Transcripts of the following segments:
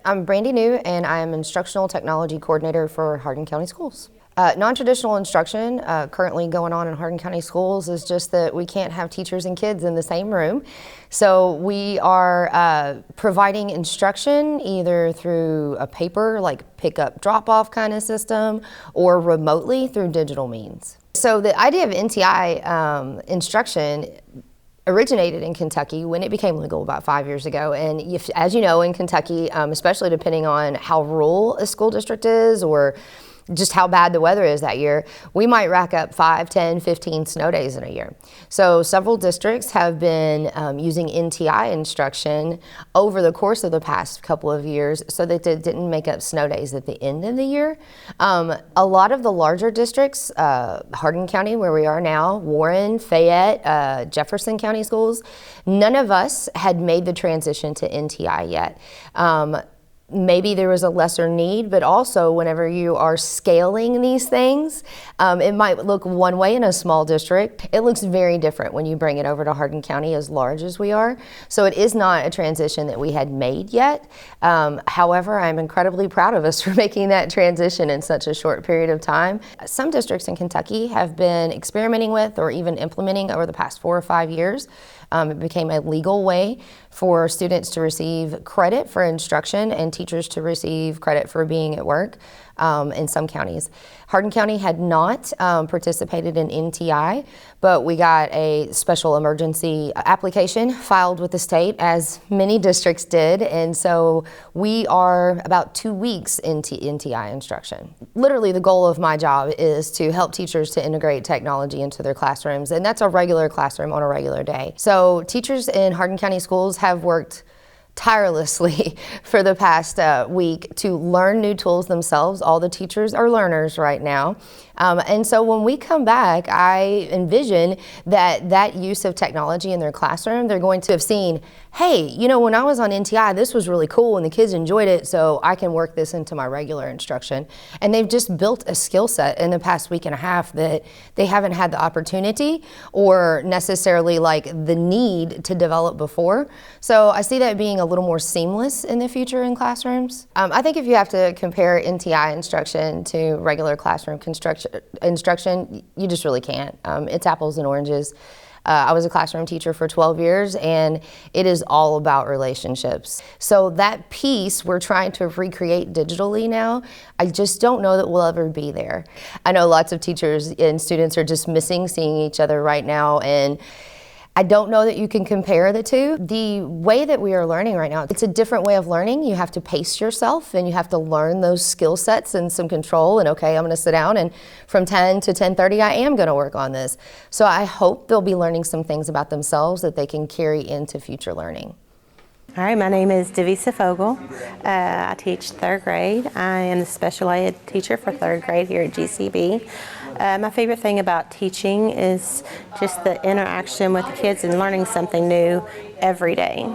I'm Brandy New, and I am Instructional Technology Coordinator for Hardin County Schools. Non-traditional instruction currently going on in Hardin County Schools is just that we can't have teachers and kids in the same room. So we are providing instruction either through a paper, like pick-up, drop-off kind of system, or remotely through digital means. So the idea of NTI instruction originated in Kentucky when it became legal about 5 years ago. And as you know, in Kentucky, especially depending on how rural a school district is or just how bad the weather is that year, we might rack up 5, 10, 15 snow days in a year. So several districts have been using NTI instruction over the course of the past couple of years so that they didn't make up snow days at the end of the year. A lot of the larger districts, Hardin County, where we are now, Warren, Fayette, Jefferson County Schools, none of us had made the transition to NTI yet. Maybe there was a lesser need, but also whenever you are scaling these things, it might look one way in a small district. It looks very different when you bring it over to Hardin County as large as we are. So it is not a transition that we had made yet. However, I'm incredibly proud of us for making that transition in such a short period of time. Some districts in Kentucky have been experimenting with or even implementing over the past 4 or 5 years. It became a legal way for students to receive credit for instruction and teachers to receive credit for being at work in some counties. Hardin County had not participated in NTI, but we got a special emergency application filed with the state, as many districts did, and so we are about 2 weeks into NTI instruction. Literally, the goal of my job is to help teachers to integrate technology into their classrooms, and that's a regular classroom on a regular day. So teachers in Hardin County Schools have worked tirelessly for the past week to learn new tools themselves. All the teachers are learners right now. And so when we come back, I envision that use of technology in their classroom, they're going to have seen, hey, you know, when I was on NTI, this was really cool and the kids enjoyed it, so I can work this into my regular instruction. And they've just built a skill set in the past week and a half that they haven't had the opportunity or necessarily like the need to develop before. So I see that being a little more seamless in the future in classrooms. I think if you have to compare NTI instruction to regular classroom instruction, you just really can't. It's apples and oranges. I was a classroom teacher for 12 years, and it is all about relationships. So that piece we're trying to recreate digitally now. I just don't know that we'll ever be there. I know lots of teachers and students are just missing seeing each other right now, and I don't know that you can compare the two. The way that we are learning right now, it's a different way of learning. You have to pace yourself and you have to learn those skill sets and some control, and okay, I'm gonna sit down and from 10 to 10:30 I am gonna work on this. So I hope they'll be learning some things about themselves that they can carry into future learning. All right, my name is Divya Vogel. I teach 3rd grade. I am the special ed teacher for 3rd grade here at GCB. My favorite thing about teaching is just the interaction with the kids and learning something new every day.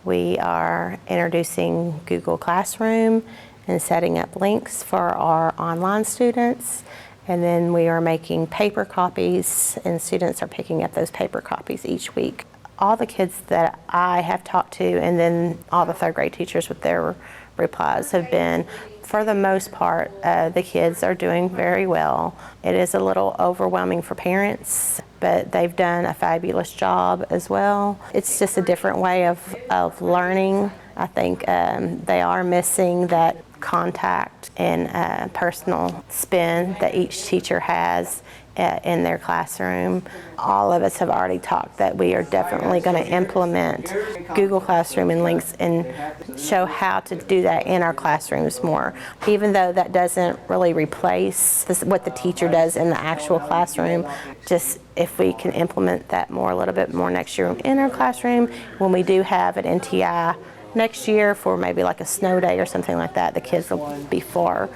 We are introducing Google Classroom and setting up links for our online students. And then we are making paper copies, and students are picking up those paper copies each week. All the kids that I have talked to, and then all the 3rd grade teachers with their replies have been, for the most part, the kids are doing very well. It is a little overwhelming for parents, but they've done a fabulous job as well. It's just a different way of learning. I think they are missing that contact and personal spin that each teacher has in their classroom. All of us have already talked that we are definitely going to implement Google Classroom and links and show how to do that in our classrooms more. Even though that doesn't really replace what the teacher does in the actual classroom, just if we can implement that more, a little bit more next year in our classroom, when we do have an NTI next year for maybe like a snow day or something like that, the kids will be far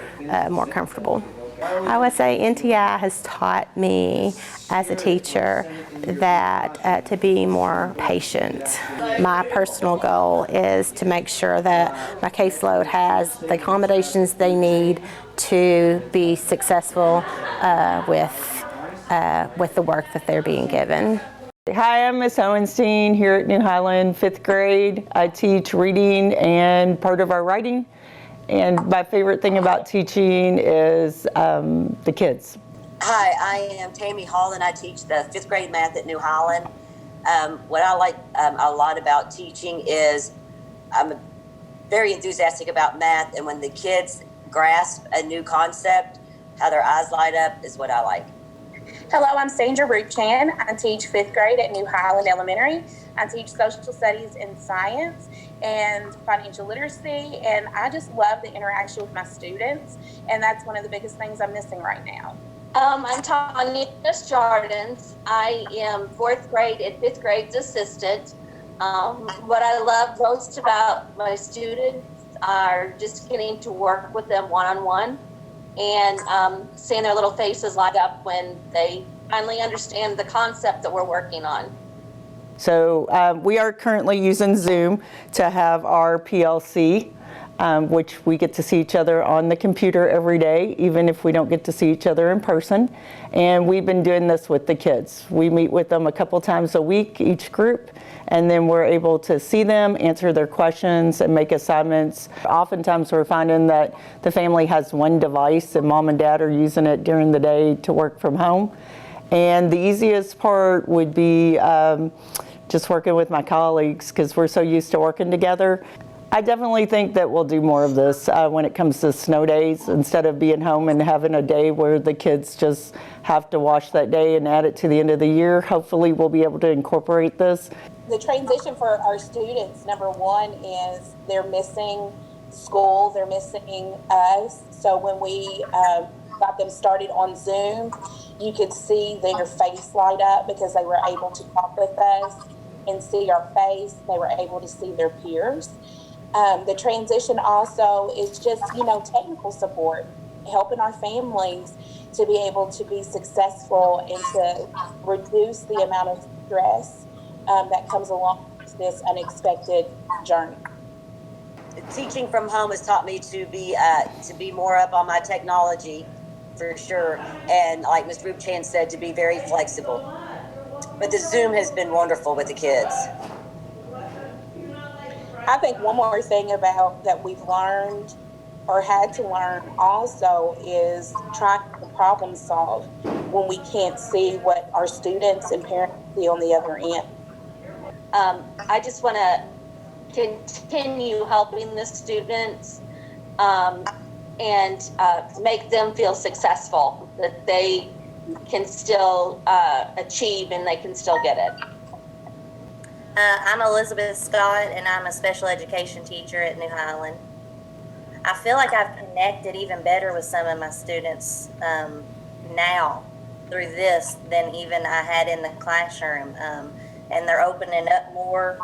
more comfortable. I would say NTI has taught me as a teacher that to be more patient. My personal goal is to make sure that my caseload has the accommodations they need to be successful with the work that they're being given. Hi, I'm Miss Hohenstein here at New Highland, 5th grade. I teach reading and part of our writing. And my favorite thing about teaching is the kids. Hi, I am Tammy Hall and I teach the 5th grade math at New Highland. What I like a lot about teaching is I'm very enthusiastic about math, and when the kids grasp a new concept, how their eyes light up is what I like. Hello, I'm Sandra Rich. I teach 5th grade at New Highland Elementary. I teach social studies and science and financial literacy, and I just love the interaction with my students, and that's one of the biggest things I'm missing right now. I'm Tanya Jardins. I am 4th grade and 5th grade's assistant. What I love most about my students are just getting to work with them one-on-one and seeing their little faces light up when they finally understand the concept that we're working on. So we are currently using Zoom to have our PLC, which we get to see each other on the computer every day, even if we don't get to see each other in person. And we've been doing this with the kids. We meet with them a couple times a week, each group, and then we're able to see them, answer their questions, and make assignments. Oftentimes we're finding that the family has one device and mom and dad are using it during the day to work from home. And the easiest part would be just working with my colleagues, because we're so used to working together. I definitely think that we'll do more of this when it comes to snow days, instead of being home and having a day where the kids just have to wash that day and add it to the end of the year. Hopefully we'll be able to incorporate this. The transition for our students, number one, is they're missing school, they're missing us. So when we got them started on Zoom, you could see their face light up because they were able to talk with us and see our face. They were able to see their peers. The transition also is just, technical support, helping our families to be able to be successful and to reduce the amount of stress that comes along with this unexpected journey. Teaching from home has taught me to be more up on my technology, for sure, and like Ms. Rup-Chan said, to be very flexible. But the Zoom has been wonderful with the kids. I think one more thing about that we've learned or had to learn also is trying to problem solve when we can't see what our students and parents see on the other end. I just want to continue helping the students and make them feel successful, that they can still achieve and they can still get it. I'm Elizabeth Scott, and I'm a special education teacher at New Highland. I feel like I've connected even better with some of my students now through this than even I had in the classroom. And they're opening up more,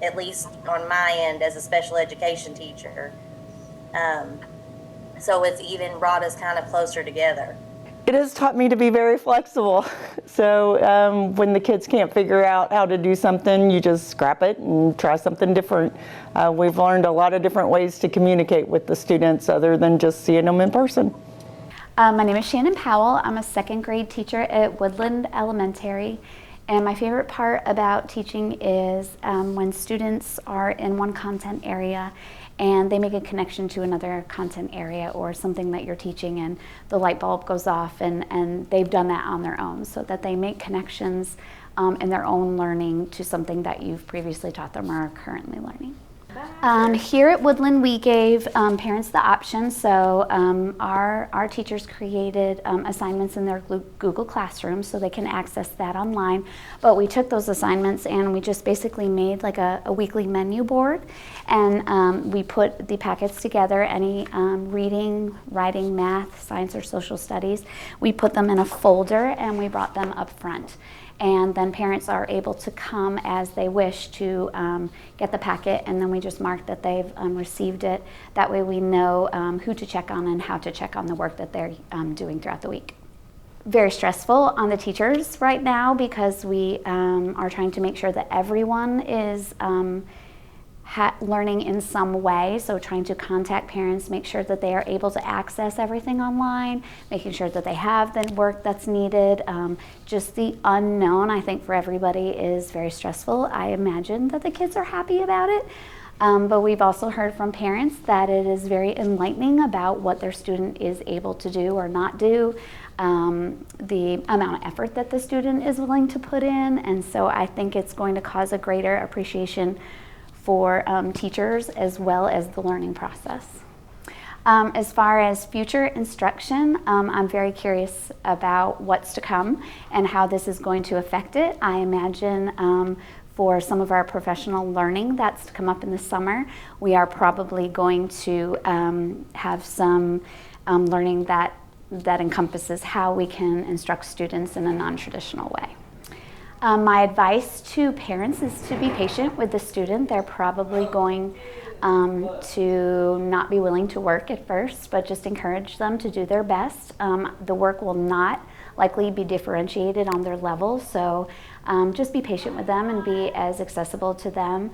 at least on my end as a special education teacher. So it's even brought us kind of closer together. It has taught me to be very flexible. So when the kids can't figure out how to do something, you just scrap it and try something different. We've learned a lot of different ways to communicate with the students other than just seeing them in person. My name is Shannon Powell. I'm a 2nd grade teacher at Woodland Elementary. And my favorite part about teaching is when students are in one content area and they make a connection to another content area or something that you're teaching, and the light bulb goes off, and they've done that on their own, so that they make connections in their own learning to something that you've previously taught them or are currently learning. Here at Woodland, we gave parents the option, so our teachers created assignments in their Google Classroom so they can access that online, but we took those assignments and we just basically made like a weekly menu board, and we put the packets together, any reading, writing, math, science, or social studies. We put them in a folder and we brought them up front. And then parents are able to come as they wish to get the packet, and then we just mark that they've received it. That way we know who to check on and how to check on the work that they're doing throughout the week. Very stressful on the teachers right now because we are trying to make sure that everyone is learning in some way, so trying to contact parents, make sure that they are able to access everything online, making sure that they have the work that's needed. Just the unknown, I think, for everybody is very stressful. I imagine that the kids are happy about it, but we've also heard from parents that it is very enlightening about what their student is able to do or not do, the amount of effort that the student is willing to put in, and so I think it's going to cause a greater appreciation for teachers as well as the learning process. As far as future instruction, I'm very curious about what's to come and how this is going to affect it. I imagine for some of our professional learning that's to come up in the summer, we are probably going to have some learning that encompasses how we can instruct students in a non-traditional way. My advice to parents is to be patient with the student. They're probably going to not be willing to work at first, but just encourage them to do their best. The work will not likely be differentiated on their level, so just be patient with them and be as accessible to them.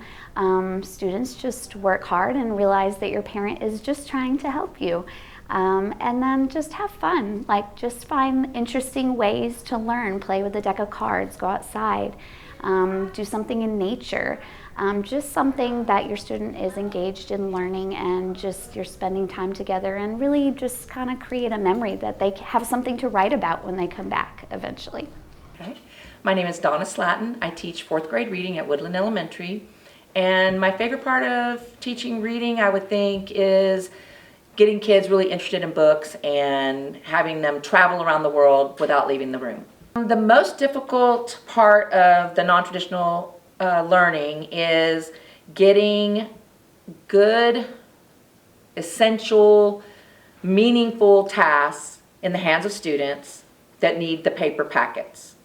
Students, just work hard and realize that your parent is just trying to help you. And then just have fun, like just find interesting ways to learn, play with a deck of cards, go outside, do something in nature, just something that your student is engaged in learning and just you're spending time together and really just kind of create a memory that they have something to write about when they come back eventually. Okay. My name is Donna Slaton. I teach 4th grade reading at Woodland Elementary, and my favorite part of teaching reading, I would think, is getting kids really interested in books and having them travel around the world without leaving the room. The most difficult part of the non-traditional learning is getting good, essential, meaningful tasks in the hands of students that need the paper packets.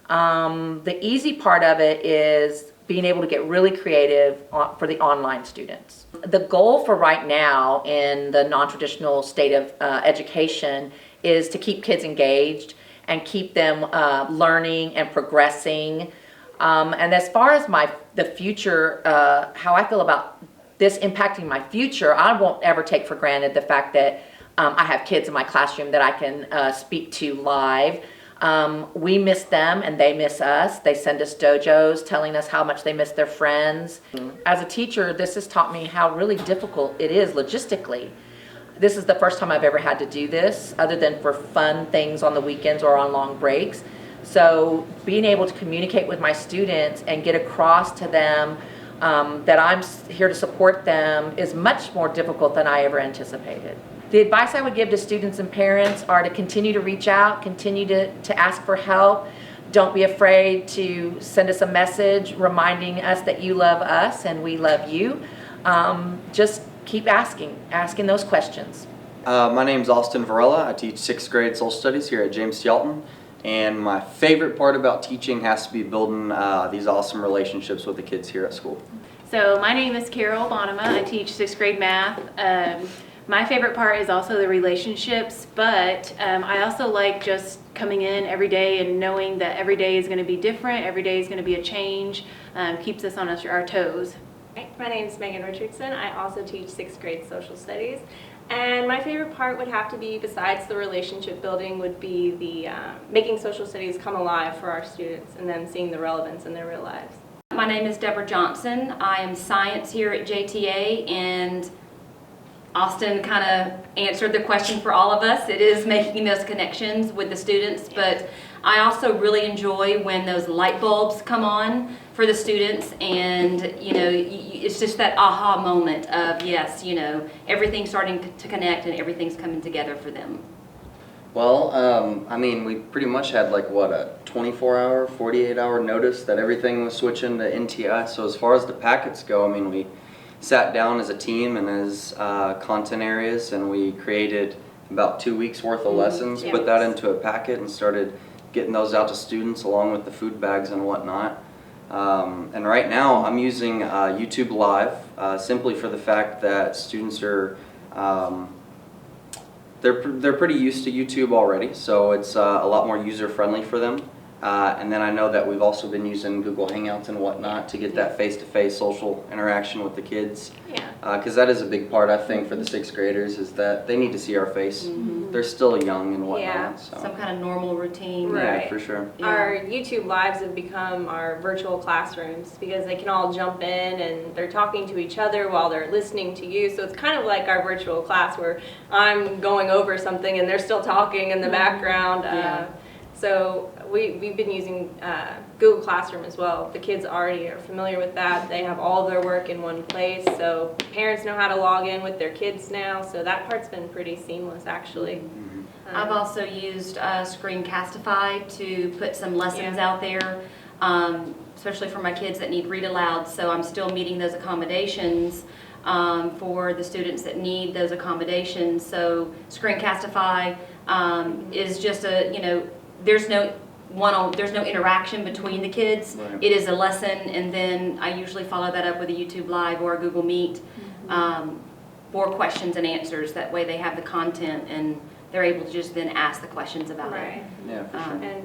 The easy part of it is being able to get really creative for the online students. The goal for right now in the non-traditional state of education is to keep kids engaged and keep them learning and progressing. And as far as the future, how I feel about this impacting my future, I won't ever take for granted the fact that I have kids in my classroom that I can speak to live. We miss them and they miss us. They send us dojos telling us how much they miss their friends. As a teacher, this has taught me how really difficult it is logistically. This is the first time I've ever had to do this other than for fun things on the weekends or on long breaks. So being able to communicate with my students and get across to them that I'm here to support them is much more difficult than I ever anticipated. The advice I would give to students and parents are to continue to reach out, continue to ask for help. Don't be afraid to send us a message reminding us that you love us and we love you. Just keep asking those questions. My name's Austin Varela. I teach 6th grade social studies here at James Shelton. And my favorite part about teaching has to be building these awesome relationships with the kids here at school. So my name is Carol Bonema. I teach 6th grade math. My favorite part is also the relationships, but I also like just coming in every day and knowing that every day is going to be different, every day is going to be a change, keeps us on our toes. My name is Megan Richardson. I also teach 6th grade social studies. And my favorite part would have to be, besides the relationship building, would be the making social studies come alive for our students and then seeing the relevance in their real lives. My name is Deborah Johnson. I am science here at JTA, and Austin kind of answered the question for all of us. It is making those connections with the students, but I also really enjoy when those light bulbs come on for the students, and it's just that aha moment of yes, everything's starting to connect and everything's coming together for them. Well, I mean, we pretty much had like what, a 24-hour, 48-hour notice that everything was switching to NTI. So as far as the packets go, I mean, we sat down as a team and as content areas, and we created about 2 weeks worth of lessons, put that into a packet and started getting those out to students along with the food bags and whatnot. And right now I'm using YouTube Live simply for the fact that students are they're pretty used to YouTube already, so it's a lot more user friendly for them. And then I know that we've also been using Google Hangouts and whatnot to get that face-to-face social interaction with the kids. Yeah. Because that is a big part, I think, for the 6th graders, is that they need to see our face. They're still young and whatnot. Yeah. So. Some kind of normal routine. Right. Yeah, for sure. Yeah. Our YouTube lives have become our virtual classrooms because they can all jump in and they're talking to each other while they're listening to you. So it's kind of like our virtual class where I'm going over something and they're still talking in the background. Yeah. So we've been using Google Classroom as well. The kids already are familiar with that. They have all of their work in one place. So parents know how to log in with their kids now. So that part's been pretty seamless, actually. I've also used Screencastify to put some lessons out there, especially for my kids that need read aloud. So I'm still meeting those accommodations for the students that need those accommodations. So Screencastify is just there's no interaction between the kids. Right. It is a lesson, and then I usually follow that up with a YouTube Live or a Google Meet for questions and answers. That way they have the content and they're able to just then ask the questions about it. Yeah, for sure.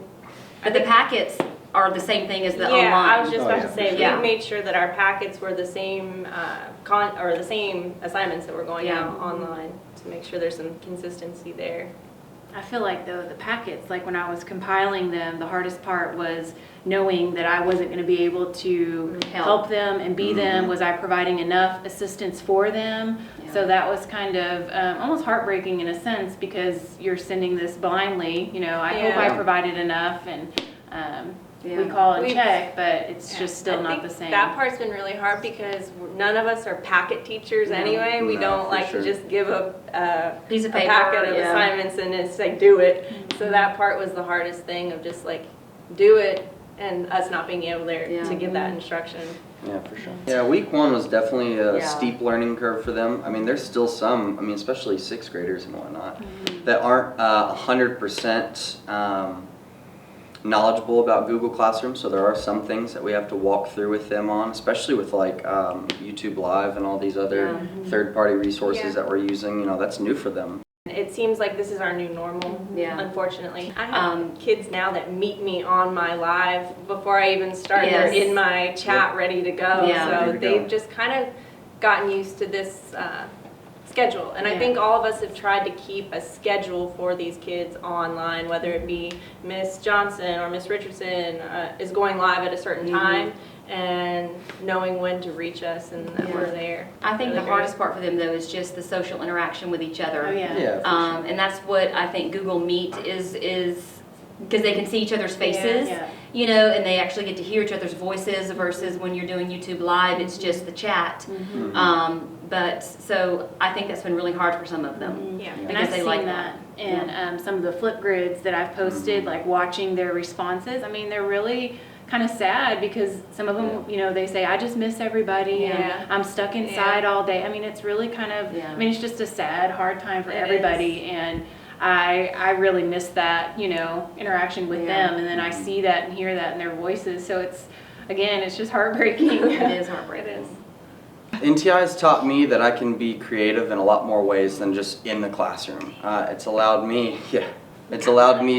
But the packets are the same thing as the online. Yeah, I was just about to say, Yeah. we made sure that our packets were the same the same assignments that were going out online to make sure there's some consistency there. I feel like the packets, like when I was compiling them, the hardest part was knowing that I wasn't going to be able to help them and be them. Was I providing enough assistance for them? Yeah. So that was kind of almost heartbreaking in a sense, because you're sending this blindly. I hope I provided enough, and we call and check, but it's just still not the same. That part's been really hard because none of us are packet teachers anyway. We don't like to just give a piece of paper, packet of assignments and it's like, do it. So that part was the hardest thing, of just like, do it, and us not being able to give that instruction. Yeah, for sure. Yeah, week 1 was definitely a steep learning curve for them. I mean, there's still some, especially 6th graders and whatnot, that aren't 100% knowledgeable about Google Classroom, so there are some things that we have to walk through with them on, especially with like YouTube Live and all these other third-party resources that we're using. That's new for them. It seems like this is our new normal, unfortunately. I have kids now that meet me on my live before I even start. They're in my chat ready to go. So they've just kind of gotten used to this schedule. And I think all of us have tried to keep a schedule for these kids online, whether it be Miss Johnson or Miss Richardson is going live at a certain time, and knowing when to reach us and that we're there. I think the hardest part for them, though, is just the social interaction with each other. Oh, yeah. And that's what I think Google Meet is because they can see each other's faces, and they actually get to hear each other's voices, versus when you're doing YouTube Live, it's just the chat. But so I think that's been really hard for some of them. And I've seen that in some of the flip grids that I've posted, like watching their responses. They're really kind of sad, because some of them, they say, I just miss everybody and I'm stuck inside all day. It's really kind of, it's just a sad, hard time for everybody. And I really miss that, interaction with them. And then I see that and hear that in their voices. So it's just heartbreaking. It is heartbreaking. NTI has taught me that I can be creative in a lot more ways than just in the classroom. It's allowed me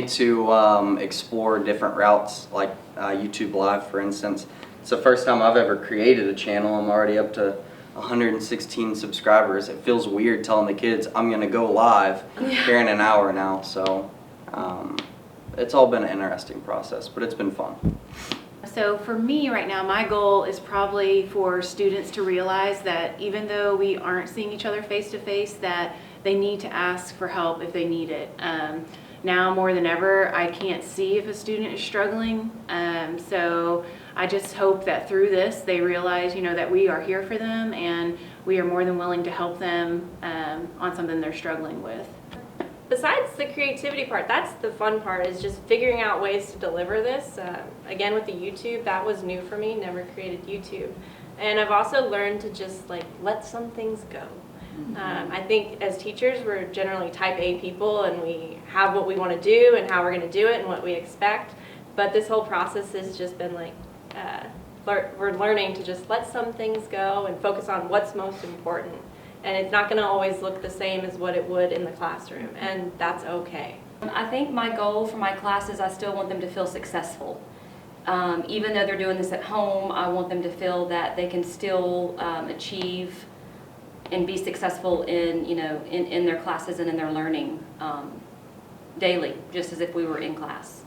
to explore different routes, like YouTube Live, for instance. It's the first time I've ever created a channel. I'm already up to 116 subscribers. It feels weird telling the kids I'm going to go live here in an hour now. So it's all been an interesting process, but it's been fun. So for me right now, my goal is probably for students to realize that even though we aren't seeing each other face to face, that they need to ask for help if they need it. Now more than ever, I can't see if a student is struggling. So I just hope that through this, they realize, that we are here for them and we are more than willing to help them on something they're struggling with. Besides the creativity part, that's the fun part, is just figuring out ways to deliver this. Again, with the YouTube, that was new for me, never created YouTube. And I've also learned to just let some things go. I think as teachers, we're generally type A people, and we have what we want to do and how we're going to do it and what we expect. But this whole process has just been we're learning to just let some things go and focus on what's most important. And it's not going to always look the same as what it would in the classroom, and that's okay. I think my goal for my classes, I still want them to feel successful. Even though they're doing this at home, I want them to feel that they can still achieve and be successful in, in their classes and in their learning daily, just as if we were in class.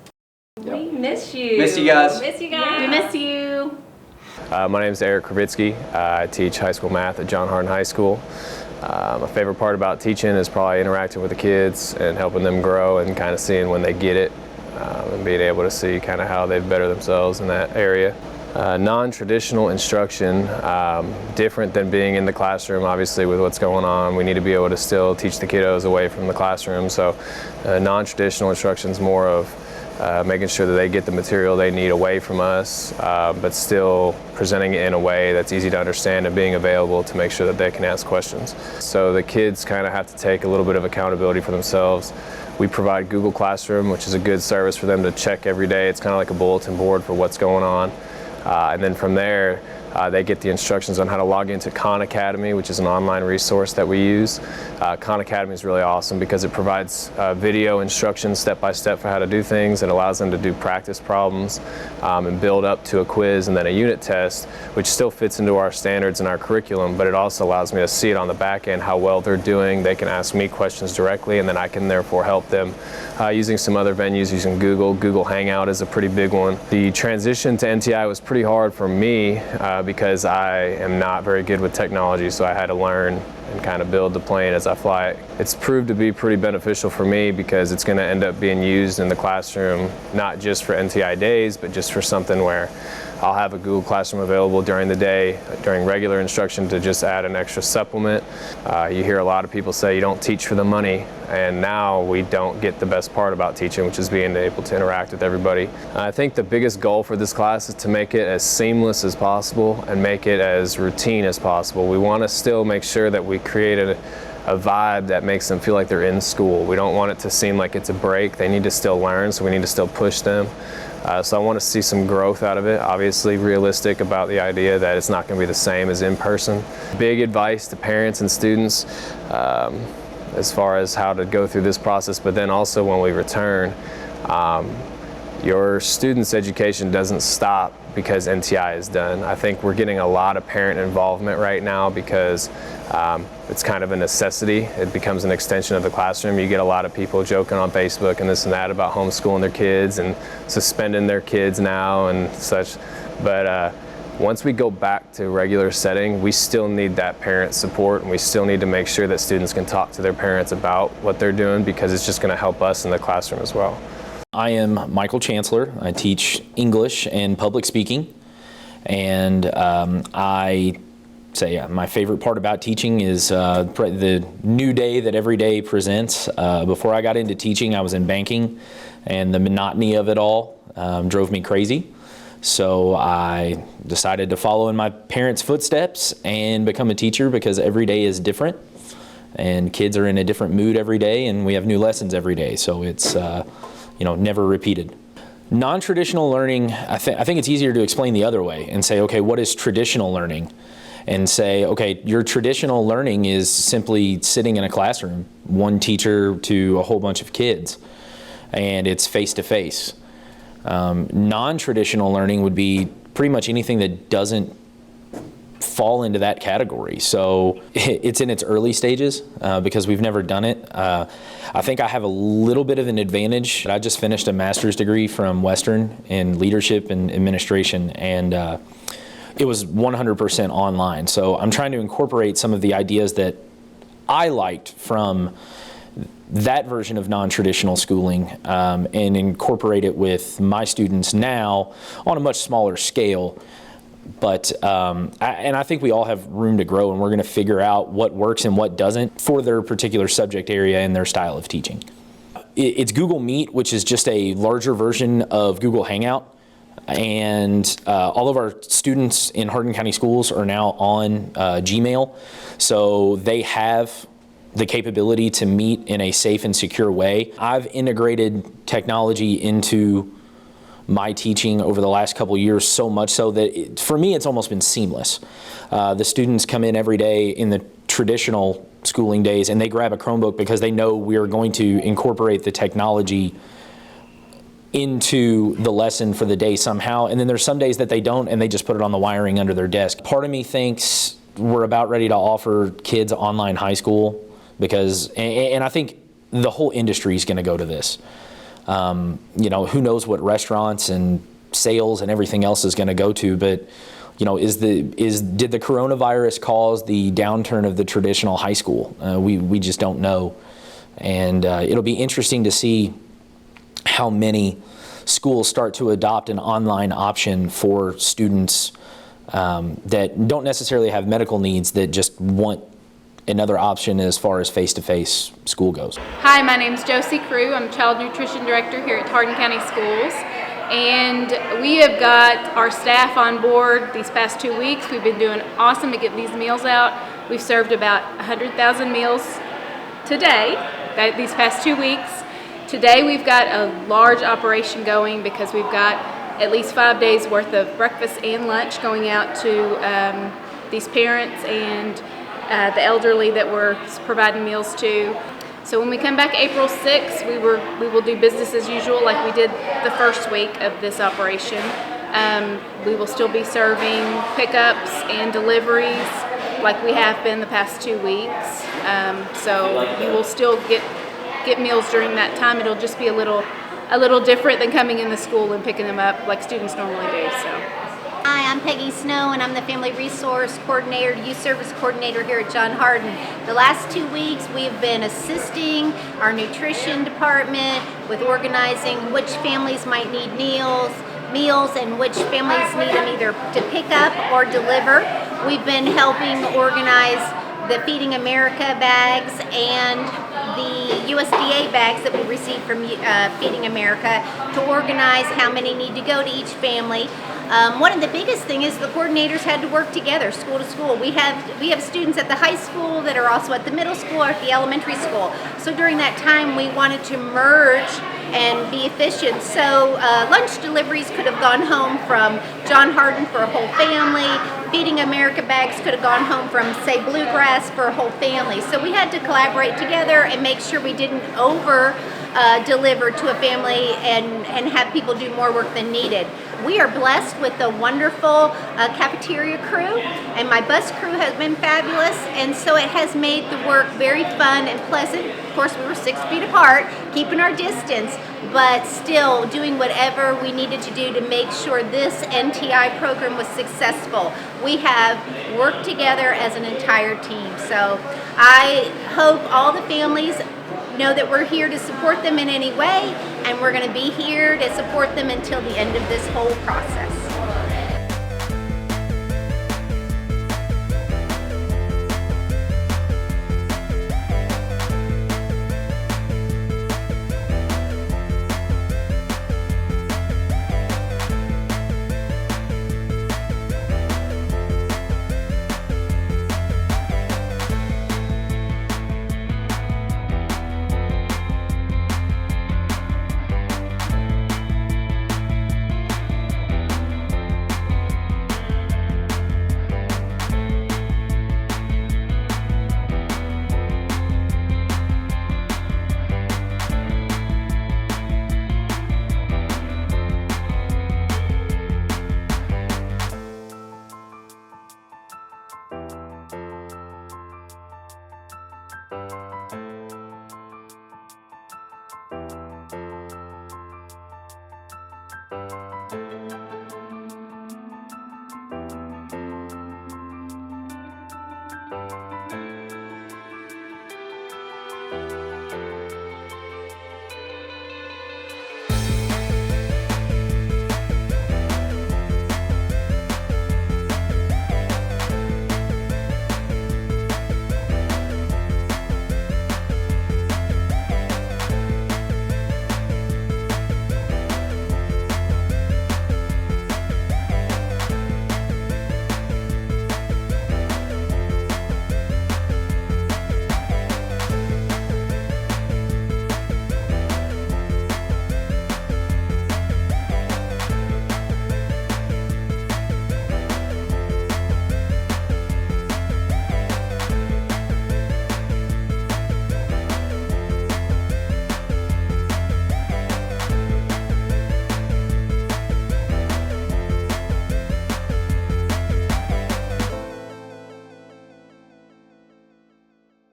Yep. We miss you. Miss you guys. Miss you guys. We miss you. My name is Eric Kravitsky. I teach high school math at John Hardin High School. My favorite part about teaching is probably interacting with the kids and helping them grow and kind of seeing when they get it and being able to see kind of how they better themselves in that area. Non-traditional instruction, different than being in the classroom, obviously with what's going on. We need to be able to still teach the kiddos away from the classroom. So non-traditional instruction is more of making sure that they get the material they need away from us, but still presenting it in a way that's easy to understand and being available to make sure that they can ask questions. So the kids kind of have to take a little bit of accountability for themselves. We provide Google Classroom, which is a good service for them to check every day. It's kind of like a bulletin board for what's going on. And then from there, they get the instructions on how to log into Khan Academy, which is an online resource that we use. Khan Academy is really awesome because it provides video instructions step-by-step for how to do things. It allows them to do practice problems and build up to a quiz and then a unit test, which still fits into our standards and our curriculum, but it also allows me to see it on the back end, how well they're doing. They can ask me questions directly, and then I can therefore help them using some other venues, using Google. Google Hangout is a pretty big one. The transition to NTI was pretty hard for me because I am not very good with technology, so I had to learn and kind of build the plane as I fly it. It's proved to be pretty beneficial for me because it's going to end up being used in the classroom, not just for NTI days, but just for something where I'll have a Google Classroom available during the day, during regular instruction, to just add an extra supplement. You hear a lot of people say you don't teach for the money, and now we don't get the best part about teaching, which is being able to interact with everybody. I think the biggest goal for this class is to make it as seamless as possible and make it as routine as possible. We want to still make sure that we create a vibe that makes them feel like they're in school. We don't want it to seem like it's a break. They need to still learn, so we need to still push them. So I want to see some growth out of it. Obviously realistic about the idea that it's not going to be the same as in person. Big advice to parents and students as far as how to go through this process, but then also when we return, your students' education doesn't stop because NTI is done. I think we're getting a lot of parent involvement right now because it's kind of a necessity. It becomes an extension of the classroom. You get a lot of people joking on Facebook and this and that about homeschooling their kids and suspending their kids now and such. But once we go back to regular setting, we still need that parent support, and we still need to make sure that students can talk to their parents about what they're doing, because it's just going to help us in the classroom as well. I am Michael Chancellor. I teach English and public speaking, and I say my favorite part about teaching is the new day that every day presents. Before I got into teaching, I was in banking, and the monotony of it all drove me crazy. So I decided to follow in my parents' footsteps and become a teacher, because every day is different, and kids are in a different mood every day, and we have new lessons every day. So it's never repeated. Non-traditional learning, I think it's easier to explain the other way and say, okay, what is traditional learning? And say, okay, your traditional learning is simply sitting in a classroom, one teacher to a whole bunch of kids, and it's face-to-face. Non-traditional learning would be pretty much anything that doesn't fall into that category. So it's in its early stages because we've never done it. I think I have a little bit of an advantage. I just finished a master's degree from Western in leadership and administration, and it was 100% online. So I'm trying to incorporate some of the ideas that I liked from that version of non-traditional schooling and incorporate it with my students now on a much smaller scale. But I think we all have room to grow, and we're going to figure out what works and what doesn't for their particular subject area and their style of teaching. It's Google Meet, which is just a larger version of Google Hangout, and all of our students in Hardin County Schools are now on Gmail, so they have the capability to meet in a safe and secure way. I've integrated technology into my teaching over the last couple years so much so that for me it's almost been seamless. The students come in every day in the traditional schooling days and they grab a Chromebook because they know we're going to incorporate the technology into the lesson for the day somehow. And then there's some days that they don't and they just put it on the wiring under their desk. Part of me thinks we're about ready to offer kids online high school because, and I think the whole industry is going to go to this. You know, who knows what restaurants and sales and everything else is going to go to, but you know, did the coronavirus cause the downturn of the traditional high school? We just don't know, and it'll be interesting to see how many schools start to adopt an online option for students that don't necessarily have medical needs that just want another option as far as face-to-face school goes. Hi, my name's Josie Crewe. I'm Child Nutrition Director here at Hardin County Schools. And we have got our staff on board these past 2 weeks. We've been doing awesome to get these meals out. We've served about 100,000 meals today, these past 2 weeks. Today we've got a large operation going because we've got at least 5 days worth of breakfast and lunch going out to these parents and the elderly that we're providing meals to. So when we come back April 6th, we will do business as usual like we did the first week of this operation. We will still be serving pickups and deliveries like we have been the past 2 weeks. So you will still get meals during that time. It'll just be a little different than coming in the school and picking them up like students normally do. So. Hi, I'm Peggy Snow, and I'm the Family Resource Coordinator, Youth Service Coordinator here at John Hardin. The last 2 weeks, we have been assisting our nutrition department with organizing which families might need meals and which families need them either to pick up or deliver. We've been helping organize the Feeding America bags and the USDA bags that we receive from Feeding America to organize how many need to go to each family. One of the biggest thing is the coordinators had to work together, school to school. We have students at the high school that are also at the middle school or at the elementary school. So during that time, we wanted to merge and be efficient. So lunch deliveries could have gone home from John Hardin for a whole family. Feeding America bags could have gone home from, say, Bluegrass for a whole family. So we had to collaborate together and make sure we didn't over deliver to a family and have people do more work than needed. We are blessed with a wonderful cafeteria crew, and my bus crew has been fabulous, and so it has made the work very fun and pleasant. Of course, we were 6 feet apart, keeping our distance, but still doing whatever we needed to do to make sure this NTI program was successful. We have worked together as an entire team, so I hope all the families know that we're here to support them in any way, and we're going to be here to support them until the end of this whole process.